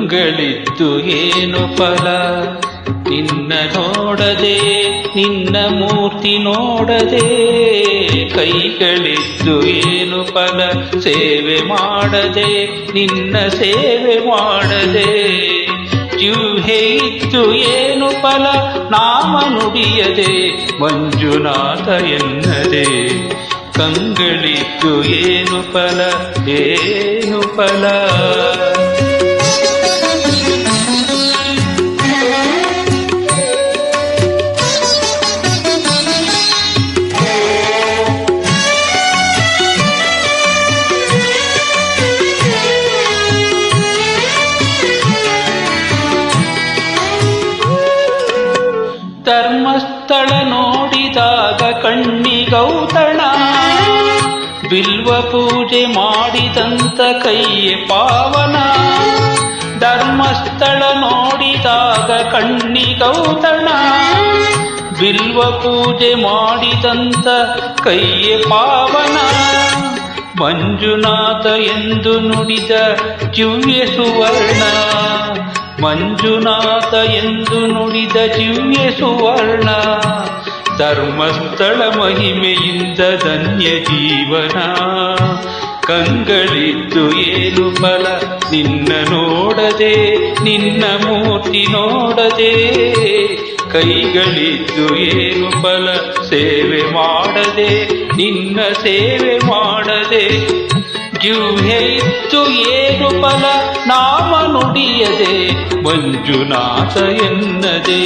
ಕಂಗಳಿದ್ದು ಏನು ಫಲ ನಿನ್ನ ನೋಡದೆ, ನಿನ್ನ ಮೂರ್ತಿ ನೋಡದೆ. ಕೈಗಳಿದ್ದು ಏನು ಫಲ ಸೇವೆ ಮಾಡದೆ, ನಿನ್ನ ಸೇವೆ ಮಾಡದೆ. ಜಿಹ್ವೆ ಇದ್ದು ಏನು ಫಲ ನಾಮ ನುಡಿಯದೆ, ಮಂಜುನಾಥ ಎನ್ನದೆ. ಕಂಗಳಿದ್ದು ಏನು ಫಲ, ಏನು ಫಲ. ಧರ್ಮಸ್ಥಳ ನೋಡಿದಾಗ ಕಣ್ಣಿಗೌತಣ, ಬಿಲ್ವ ಪೂಜೆ ಮಾಡಿದಂತ ಕೈಯೇ ಪಾವನ. ಧರ್ಮಸ್ಥಳ ನೋಡಿದಾಗ ಕಣ್ಣಿಗೌತಣ, ಬಿಲ್ವ ಪೂಜೆ ಮಾಡಿದಂತ ಕೈಯೇ ಪಾವನ. ಮಂಜುನಾಥ ಎಂದು ನುಡಿದ ಜಿವ್ಯ ಸುವರ್ಣ, ಮಂಜುನಾಥ ಎಂದು ನುಡಿದ ಜಿವ್ಯ ಸುವರ್ಣ. ಧರ್ಮಸ್ಥಳ ಮಹಿಮೆಯಿಂದ ಧನ್ಯ ಜೀವನ. ಕಂಗಳಿದ್ದು ಏನು ಫಲ ನಿನ್ನ ನೋಡದೆ, ನಿನ್ನ ಮೂರ್ತಿ ನೋಡದೆ. ಕೈಗಳಿದ್ದು ಏನು ಫಲ ಸೇವೆ ಮಾಡದೆ, ನಿನ್ನ ಸೇವೆ ಮಾಡದೆ. ಜಿಹ್ವೆ ಇದ್ದು ಏನು ಫಲ ನಾಮ ನುಡಿಯದೆ, ಮಂಜುನಾಥ ಎನ್ನದೆ.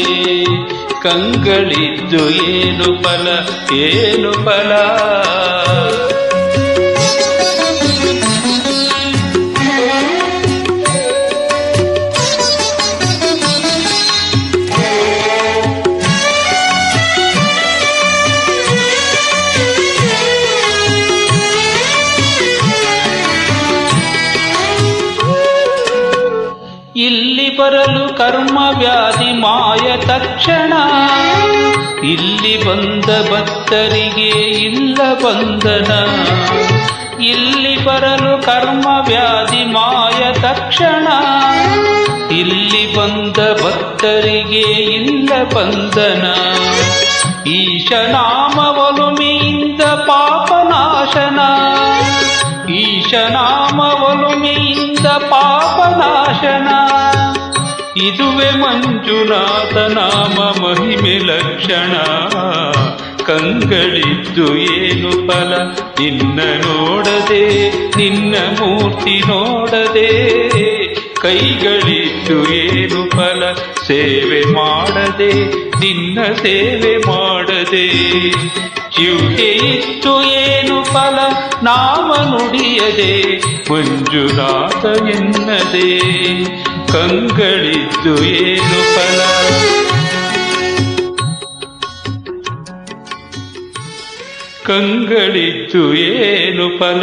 ಕಂಗಳಿದ್ದು ಏನು ಫಲ, ಏನು ಫಲ. ಇಲ್ಲಿ ಬರಲು ಕರ್ಮ ವ್ಯಾಧಿ ಮಾಯ ತಕ್ಷಣ, ಇಲ್ಲಿ ಬಂದ ಭಕ್ತರಿಗೆ ಇಲ್ಲ ಬಂಧನ. ಇಲ್ಲಿ ಬರಲು ಕರ್ಮ ವ್ಯಾಧಿ ಮಾಯ ತಕ್ಷಣ, ಇಲ್ಲಿ ಬಂದ ಭಕ್ತರಿಗೆ ಇಲ್ಲ ಬಂಧನ. ಈಶನಾಮ ಒಲುಮೆಯಿಂದ ಪಾಪನಾಶನ, ಈಶನಾಮ ಒಲುಮೆಯಿಂದ ಪಾಪನಾಶನ. ಇದುವೆ ಮಂಜುನಾಥ ನಾಮ ಮಹಿಮೆ ಲಕ್ಷಣ. ಕಂಗಳಿದ್ದು ಏನು ಫಲ ನಿನ್ನ ನೋಡದೆ, ನಿನ್ನ ಮೂರ್ತಿ ನೋಡದೆ. ಕೈಗಳಿದ್ದು ಏನು ಫಲ ಸೇವೆ ಮಾಡದೆ, ನಿನ್ನ ಸೇವೆ ಮಾಡದೆ. ಜಿಹ್ವೆ ಇದ್ದು ಏನು ಫಲ ನಾಮ ನುಡಿಯದೆ, ಮಂಜುನಾಥ ಎನ್ನದೆ. ಕಂಗಳಿದ್ದು ಏನು ಫಲ, ಕಂಗಳಿದ್ದು ಏನು ಫಲ.